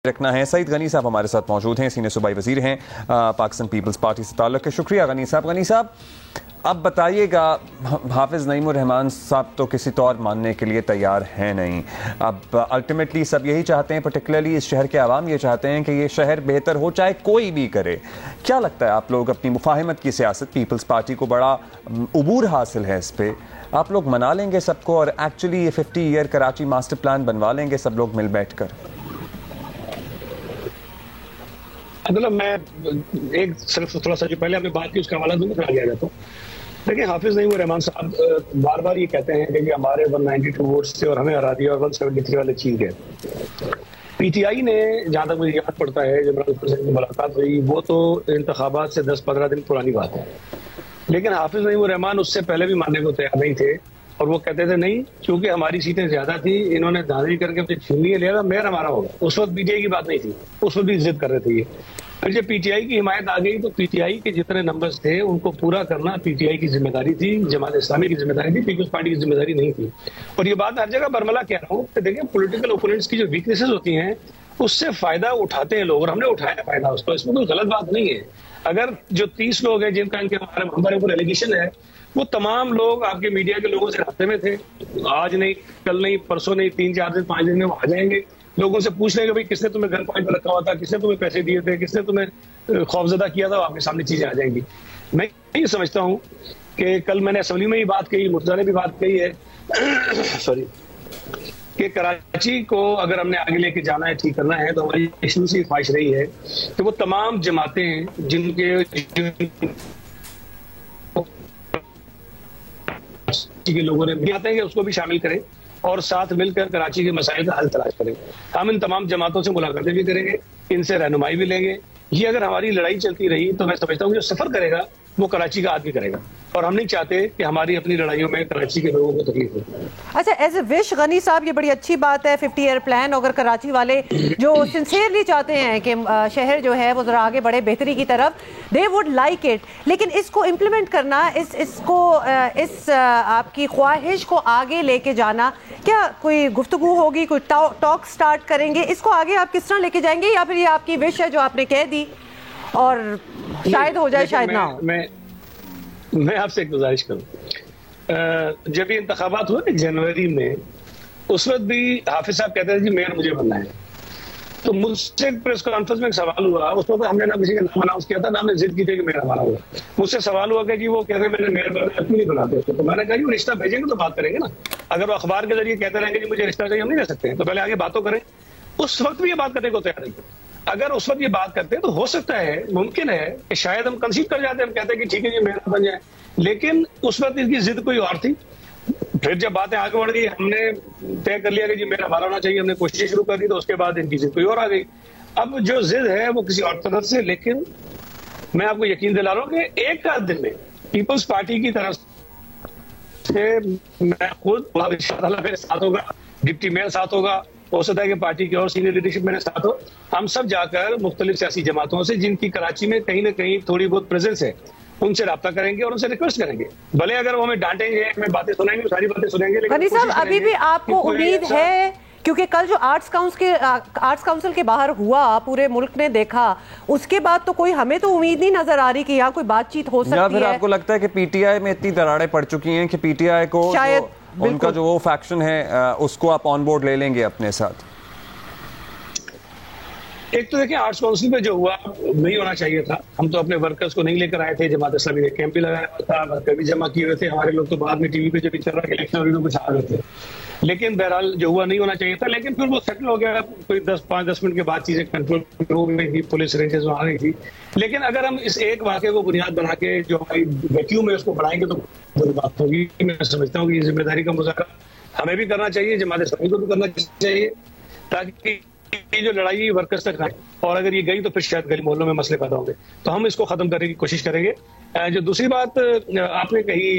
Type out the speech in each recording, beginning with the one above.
रखना है। सईद गनी साहब हमारे साथ मौजूद हैं, सीनियर सूबाई वजीर हैं पाकिस्तान पीपल्स पार्टी से ताल्लुक़ है। शुक्रिया गनी साहब, अब बताइएगा, हाफिज़ नईमुर्रहमान साहब तो किसी तौर मानने के लिए तैयार हैं नहीं। अब अल्टीमेटली सब यही चाहते हैं, पर्टिकुलरली इस शहर के आवाम ये चाहते हैं कि ये शहर बेहतर हो, चाहे कोई भी करे। क्या लगता है आप लोग अपनी मुफाहिमत की सियासत, पीपल्स पार्टी को बड़ा उबूर हासिल है इस पर, आप लोग मना लेंगे सबको और एक्चुअली ये 50 ईयर कराची मास्टर प्लान बनवा लेंगे सब लोग मिल बैठ कर? मतलब मैं एक सिर्फ थोड़ा सा जो पहले आपने बात की उसका हवाला दूंगा, फिर आगे आ जाता हूँ। देखिए, हाफिज नईमुर्रहमान साहब बार बार ये कहते हैं कि हमारे 192 वोट्स थे और हमें हरा दिया और 173 वाले छीन गए। पीटीआई ने, जहां तक मुझे याद पड़ता है, जब इमरान खान से मुलाकात हुई वो तो इंतखाबात से 10-15 दिन पुरानी बात है, लेकिन हाफिज नईमुर्रहमान उससे पहले भी मानने को तैयार नहीं थे और वो कहते थे नहीं, क्योंकि हमारी सीटें ज्यादा थी, इन्होंने धांधली करके अपनी छीन लिया, मेयर हमारा होगा। उस वक्त पीटीआई की बात नहीं थी, उस वक्त भी जिद कर रहे थे ये। फिर जब पीटीआई की हिमायत आ गई तो पीटीआई के जितने नंबर्स थे उनको पूरा करना पीटीआई की जिम्मेदारी थी, जमात इस्लामी की जिम्मेदारी थी, पीपल्स पार्टी की जिम्मेदारी नहीं थी। और ये बात हर जगह बरमला कह रहा हूँ कि देखिए, पॉलिटिकल ओपोनेंट्स की जो वीकनेसेस होती हैं उससे फायदा उठाते हैं लोग, और हमने उठाया फायदा उसको, इसमें कोई गलत बात नहीं है। अगर जो 30 लोग हैं जिनका हमारे ऊपर एलिगेशन है, वो तमाम लोग आपके मीडिया के लोगों से रास्ते में थे, आज नहीं, कल नहीं, परसों नहीं, 3-4 दिन 5 दिन में वो आ जाएंगे। लोगों से पूछ लेंगे भाई किसने तुम्हें घर पॉइंट पर रखा हुआ था, किसने तुम्हें पैसे दिए थे, किसने तुम्हें खौफजदा किया था, आपके सामने चीजें आ जाएंगी। मैं ये समझता हूँ कि कल मैंने असेंबली में ही बात कही, मुर्तजा ने भी बात कही है सॉरी, कि कराची को अगर हमने आगे लेके जाना है, ठीक करना है, तो हमारी शुरू से ख्वाहिश रही है कि वो तमाम जमातें जिनके के लोगों ने आते हैं उसको भी शामिल करें और साथ मिलकर कराची के मसाइल का हल तलाश करें। हम इन तमाम जमातों से मुलाकातें भी करेंगे, इनसे रहनुमाई भी लेंगे। ये अगर हमारी लड़ाई चलती रही तो मैं समझता हूँ जो सफर करेगा वो कराची का आदमी करेगा, और हम नहीं चाहते कि हमारी अपनी लड़ाइयों में कराची के लोगों को तकलीफ हो। अच्छा, एज ए विश गनी साहब, ये बड़ी अच्छी बात है 50 ईयर प्लान, अगर कराची वाले जो सिंसियरली चाहते हैं कि शहर जो है वो जरा आगे बढ़े बेहतरी की तरफ, दे वुड लाइक इट, लेकिन इसको इम्प्लीमेंट करना, इस आपकी ख्वाहिश को आगे लेके जाना, क्या कोई गुफ्तगू होगी, कोई टॉक स्टार्ट करेंगे, इसको आगे आप किस तरह लेके जाएंगे, या फिर ये आपकी विश है जो आपने कह दी और शायद हो जाए शायद ना हो? मैं आपसे एक गुजारिश करूं, जब ये इंतखाबात हुए जनवरी में, उस वक्त भी हाफिज साहब कहते थे जी मेयर मुझे बनना है, तो मुझसे प्रेस कॉन्फ्रेंस में एक सवाल हुआ, उस वक्त हमने ना किसी का नाम अनाउंस किया था, ना हमने जिद की थी कि मेयर हमारा होगा। मुझसे सवाल हुआ कि जी वो कहते मैंने मेयर बनना है, क्यों नहीं बनाते उसको? तो मैंने कहा जी वो रिश्ता भेजेंगे तो बात करेंगे ना, अगर वो अखबार के जरिए कहते रहेंगे जी मुझे रिश्ता चाहिए, हम नहीं रह सकते, तो पहले आगे बात तो करें। उस वक्त भी ये बात करने को तैयार नहीं थे। अगर उस वक्त ये बात करते हैं तो हो सकता है, मुमकिन है कि शायद हम कंसीड कर जाते हैं, हम कहते हैं कि ठीक है जी मेरा बन जाए, लेकिन उस वक्त इनकी जिद कोई और थी। फिर जब बातें आगे बढ़ गई, हमने तय कर लिया कि जी मेरा हमारा होना चाहिए, हमने कोशिशें शुरू कर दी, तो उसके बाद इनकी जिद कोई और आ गई। अब जो जिद है वो किसी और तरफ से, लेकिन मैं आपको यकीन दिला रहा हूँ कि एक आध दिन में पीपल्स पार्टी की तरफ से मैं खुद मेरे साथ होगा, डिप्टी मेयर साथ होगा, हो सकता है कि पार्टी की और सीनियर लीडरशिप मेरे साथ हो, हम सब जाकर मुख्तलिफ सियासी जमातों से जिनकी कराची में कहीं ना कहीं थोड़ी बहुत प्रेजेंस है, उनसे राब्ता करेंगे और उनसे रिक्वेस्ट करेंगे। भले अगर वो हमें डांटेंगे, हमें बातें सुनाएंगे, सारी बातें सुनेंगे, लेकिन साहब अभी भी आपको उम्मीद है, क्योंकि कल जो आर्ट्स काउंसिल के बाहर हुआ पूरे मुल्क ने देखा, उसके बाद तो कोई, हमें तो उम्मीद नहीं नजर आ रही कि यहाँ कोई बातचीत हो सकती है। या फिर आपको लगता है कि पीटीआई में इतनी दरारें पड़ चुकी हैं कि पीटीआई को शायद उनका जो वो फैक्शन है उसको आप ऑन बोर्ड ले लेंगे अपने साथ? एक तो देखिए, आर्ट्स काउंसिल में जो हुआ नहीं होना चाहिए था। हम तो अपने वर्कर्स को नहीं लेकर आए थे, जमात इस्लामी ने कैंप भी लगाया था, वर्कर भी जमा किए हुए थे, हमारे लोग तो बाद में टीवी पे जब चल रहा इलेक्शन में कुछ आ रहे थे, लेकिन बहरहाल जो हुआ नहीं होना चाहिए था। लेकिन फिर वो सेटल हो गया, कोई 5-10 मिनट के बाद चीजें कंट्रोल हो गई थी, पुलिस रेंजेस आ रही थी। लेकिन अगर हम इस एक वाक़े को बुनियाद बना के जो हमारी वैक्यूम है उसको बढ़ाएंगे तो बुरी बात होगी। मैं समझता हूँ कि ये जिम्मेदारी का मुज़ाकरा हमें भी करना चाहिए, जमात इस्लामी को भी करना चाहिए, ताकि ये जो लड़ाई वर्कर्स तक आए, और अगर ये गई तो फिर शायद गली मोहल्लों में मसले पैदा होंगे, तो हम इसको खत्म करने की कोशिश करेंगे। जो दूसरी बात आपने कही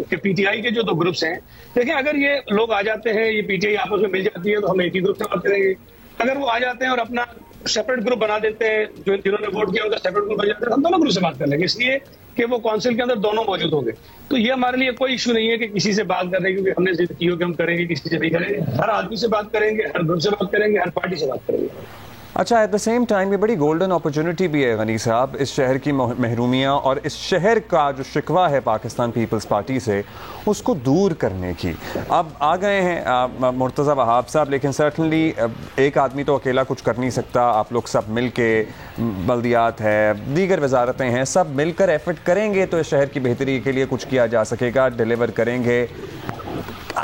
कि पीटीआई के जो 2 ग्रुप्स हैं, देखिए अगर ये लोग आ जाते हैं, ये पीटीआई आपस में मिल जाती है, तो हम एक ही ग्रुप से बात करेंगे। अगर वो आ जाते हैं और अपना सेपरेट ग्रुप बना देते हैं, जो जिन्होंने वोट किया उनका सेपरेट ग्रुप बन जाता है, हम दोनों ग्रुप से बात कर लेंगे, इसलिए कि वो काउंसिल के अंदर दोनों मौजूद होंगे। तो ये हमारे लिए कोई इशू नहीं है कि किसी से बात करने, क्योंकि हमने जिद की हो कि हम करेंगे, किसी से नहीं करेंगे, हर आदमी से बात करेंगे, हर ग्रुप से बात करेंगे, हर पार्टी से बात करेंगे। अच्छा, एट द सेम टाइम ये बड़ी गोल्डन अपॉर्चुनिटी भी है गनी साहब, इस शहर की महरूमियाँ और इस शहर का जो शिकवा है पाकिस्तान पीपल्स पार्टी से उसको दूर करने की। अब आ गए हैं मुर्तज़ा वहाब साहब, लेकिन सर्टनली एक आदमी तो अकेला कुछ कर नहीं सकता। आप लोग सब मिल के, बल्दियात है, दीगर वजारतें हैं, सब मिलकर एफर्ट करेंगे तो इस शहर की बेहतरी के लिए कुछ किया जा सकेगा, डिलीवर करेंगे।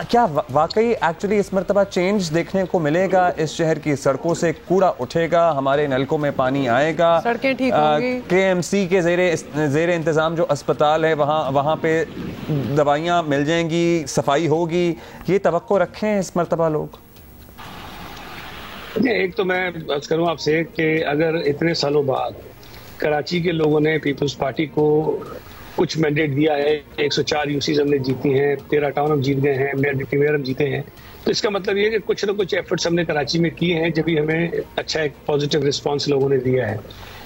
क्या वाकई एक्चुअली इस मरतबा चेंज देखने को मिलेगा? इस शहर की सड़कों से कूड़ा उठेगा, हमारे नलकों में पानी आएगा, सड़कें ठीक होंगी, KMC के ज़ेरे इंतज़ाम जो अस्पताल है वहाँ पे दवाइयाँ मिल जाएंगी, सफाई होगी। ये तवक्को रखें इस मरतबा लोग? एक तो मैं अर्ज करूँ आपसे कि अगर इतने सालों बाद कराची के लोगों ने पीपल्स पार्टी को कुछ मैंडेट दिया है, 104 यूसीज हमने जीती हैं, 13 टाउन हम जीत गए हैं, मेयर डिप्टी मेयर हम जीते हैं, तो इसका मतलब ये है कि कुछ ना कुछ एफर्ट्स हमने कराची में किए हैं, जब भी हमें अच्छा एक पॉजिटिव रिस्पांस लोगों ने दिया है।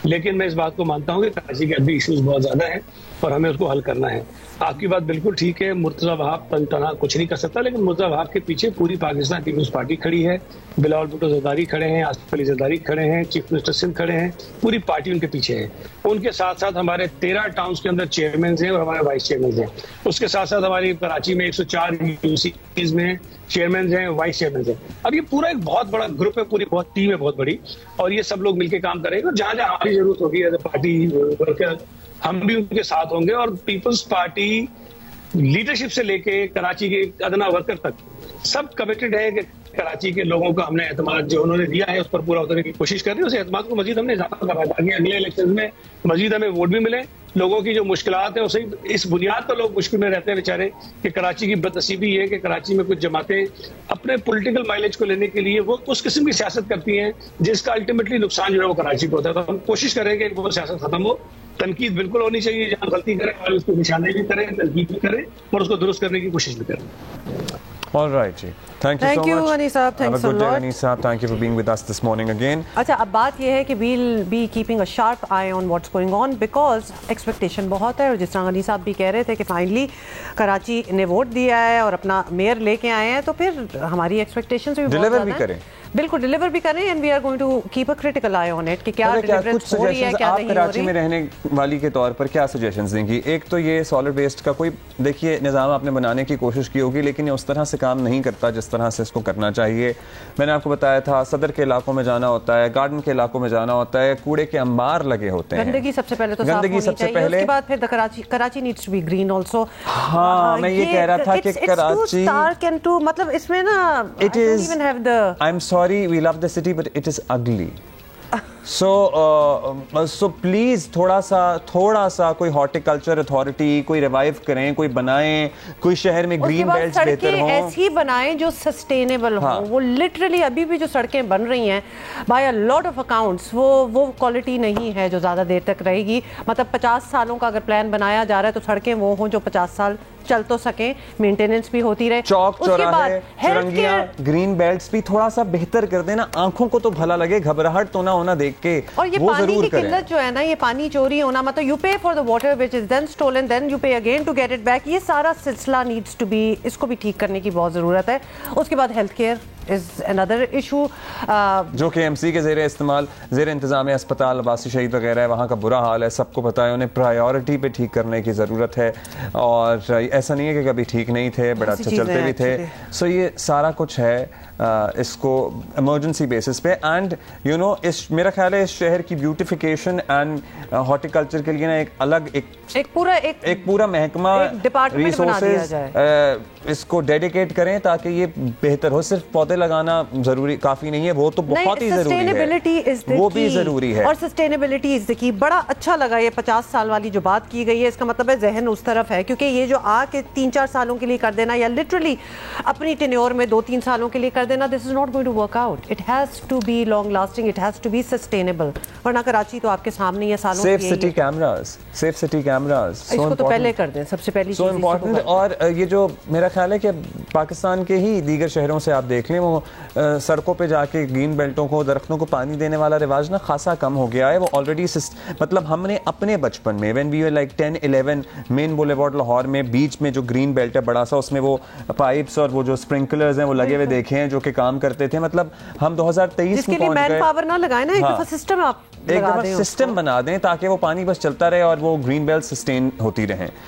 लेकिन मैं इस बात को मानता हूँ कि कराची के अभी इश्यूज बहुत ज्यादा हैं और हमें उसको हल करना है। आपकी बात बिल्कुल ठीक है, मुर्तज़ा वहाब तनहा कुछ नहीं कर सकता, लेकिन मुर्तज़ा वहाब के पीछे पूरी पाकिस्तान पीपल्स पार्टी खड़ी है। बिलावल भुट्टो जरदारी खड़े हैं, आसिफ अली जरदारी खड़े हैं, चीफ मिनिस्टर सिंध खड़े हैं, पूरी पार्टी उनके पीछे है। उनके साथ साथ हमारे 13 टाउन्स के अंदर चेयरमैन हैं और हमारे वाइस चेयरमैन हैं। उसके साथ साथ हमारी कराची में 104 यूसीज में चेयरमैन हैं, वाइस चेयरमैन हैं। अब ये पूरा एक बहुत बड़ा ग्रुप है, पूरी बहुत टीम है बहुत बड़ी, और ये सब लोग मिलकर काम करेंगे और जहां जहां हमारी जरूरत होगी एज ए पार्टी वर्कर हम भी उनके साथ होंगे। और पीपल्स पार्टी लीडरशिप से लेके कराची के अदना वर्कर तक सब कमिटेड है कि कराची के लोगों का हमने एतमाद जो उन्होंने दिया है उस पर पूरा उतरने की कोशिश कर रहे हैं। उस एतमाद को मजीद हमने इजाफा करा ताकि अगले इलेक्शन में मजीद हमें वोट भी मिले। लोगों की जो मुश्किलात है उसे इस बुनियाद पर लोग मुश्किल में रहते हैं बेचारे कि कराची की बदनसीबी है कि कराची में कुछ जमातें अपने पॉलिटिकल माइलेज को लेने के लिए वो उस किस्म की सियासत करती हैं जिसका अल्टीमेटली नुकसान जो है वो कराची को होता है। तो हम कोशिश करेंगे कि वो सियासत खत्म हो। तनकीद बिल्कुल होनी चाहिए, जहां गलती करें और उसको निशाने भी करें, तनकीद भी करें और उसको दुरुस्त करने की कोशिश भी करें। All right, ji. Thank you so much. Gani साहब, thanks a lot. Gani साहब, thank you for being with us this morning again. अच्छा, अब बात यह है कि we'll be keeping a sharp eye on what's going on because expectation बहुत है और जिस तरह गनी साहब भी कह रहे थे कि फाइनली कराची ने वोट दिया है और अपना मेयर लेके आए हैं, तो फिर हमारी एक्सपेक्टेशंस भी डिलीवर भी करें, बिल्कुल डिलीवर भी करें and we are going to keep a critical eye on it कि क्या डिलीवरेंस हो रही है, क्या नहीं हो रही। कराची में रहने वाली के तौर पर क्या सजेशंस देंगी? एक तो ये सॉलिड वेस्ट का कोई देखिए निज़ाम आपने बनाने की कोशिश की होगी, लेकिन ये उस तरह से काम नहीं करता जिस तरह से इसको करना चाहिए। मैंने आपको बताया था सदर के इलाकों में जाना होता है, गार्डन के इलाकों में जाना होता है, कूड़े के अंबार लगे होते हैं। गंदगी सबसे पहले तो गंदगी सबसे पहले, उसके बाद फिर Karachi needs to be green also. हाँ, मैं ये कह रहा था कि कराची मतलब इसमें ना it is, I am sorry, we love the city but it is ugly. So please थोड़ा सा कोई हॉर्टिकल्चर अथॉरिटी कोई रिवाइव करें, कोई बनाएं, कोई शहर में ग्रीन बेल्ट्स बेहतर हों, ऐसी बनाएं जो सस्टेनेबल हो। वो लिटरली अभी भी जो सड़कें बन रही हैं by a lot of accounts वो क्वालिटी नहीं है जो ज़्यादा देर तक रहेगी। मतलब 50 सालों का अगर प्लान बनाया जा रहा है तो सड़कें वो हों जो 50 साल चल तो सके, मेंटेनेंस भी होती रहे। चौक चौराहे, चुरंगियां, ग्रीन बेल्ट्स भी थोड़ा सा बेहतर कर देना, आंखों को तो भला लगे, घबराहट तो ना होना देख के। और ये वो पानी की करें। किल्लत जो है ना, ये पानी चोरी होना, मतलब you pay for the water which is then stolen, then you pay again to get it back. ये सारा सिलसिला नीड्स टू बी, इसको भी ठीक करने की बहुत जरूरत है। उसके बाद health care is another issue जो KMC के ज़ेर इंतज़ाम अस्पताल अब्बासी शहीद वगैरह है, वहाँ का बुरा हाल है, सबको पता है। उन्हें प्रायोरिटी पे ठीक करने की ज़रूरत है और ऐसा नहीं है कि कभी ठीक नहीं थे, बड़ा अच्छा चलते भी थे। सो ये सारा कुछ है इसको इमरजेंसी बेसिस पे। एंड यू नो इस मेरा ख्याल है इस शहर की ब्यूटिफिकेशन एंड हॉर्टिकल्चर के लिए ना एक अलग एक पूरा महकमा, रिसोर्सेज इसको डेडिकेट करें ताकि ये बेहतर हो। सिर्फ पौधे लगाना जरूरी काफी नहीं है, वो तो बहुत ही जरूरी है, वो भी जरूरी है। और सस्टेनेबिलिटी इज द की। बड़ा अच्छा लगा ये 50 साल वाली जो बात की गई है, इसका मतलब है जहन उस तरफ है, क्योंकि ये जो आके 3-4 सालों के लिए कर देना या लिटरली अपनी टेन्योर में 2-3 सालों के लिए कर देना, this is not going to work out. It has to be long lasting, it has to be sustainable. वरना कराची तो आपके सामने ही है सालों सेफ सिटी कैमरास, इसको तो पहले कर दें, सबसे पहली सो इम्पोर्टेंट। और ये जो मेरा ख्याल है कि पाकिस्तान के ही दीगर शहरों से आप देख लें, वो सड़कों पे जाके ग्रीन बेल्टों को, दरख्तों को पानी देने वाला रिवाज ना खासा कम हो गया है। वो ऑलरेडी मतलब हमने अपने बचपन में when we were like 10-11 main boulevard Lahore में बीच में जो ग्रीन बेल्ट है बड़ा सा, उसमें वो पाइप्स और वो जो स्प्रिंकलर्स हैं वो लगे हुए देखे हैं जो कि काम करते थे। मतलब हम 2023 में पहुंच गए। पावर ना लगाए ना, एक दफा सिस्टम आप एक दफा सिस्टम बना दें ताकि वो पानी बस चलता रहे और वो ग्रीन बेल्ट सस्टेन होती रहें।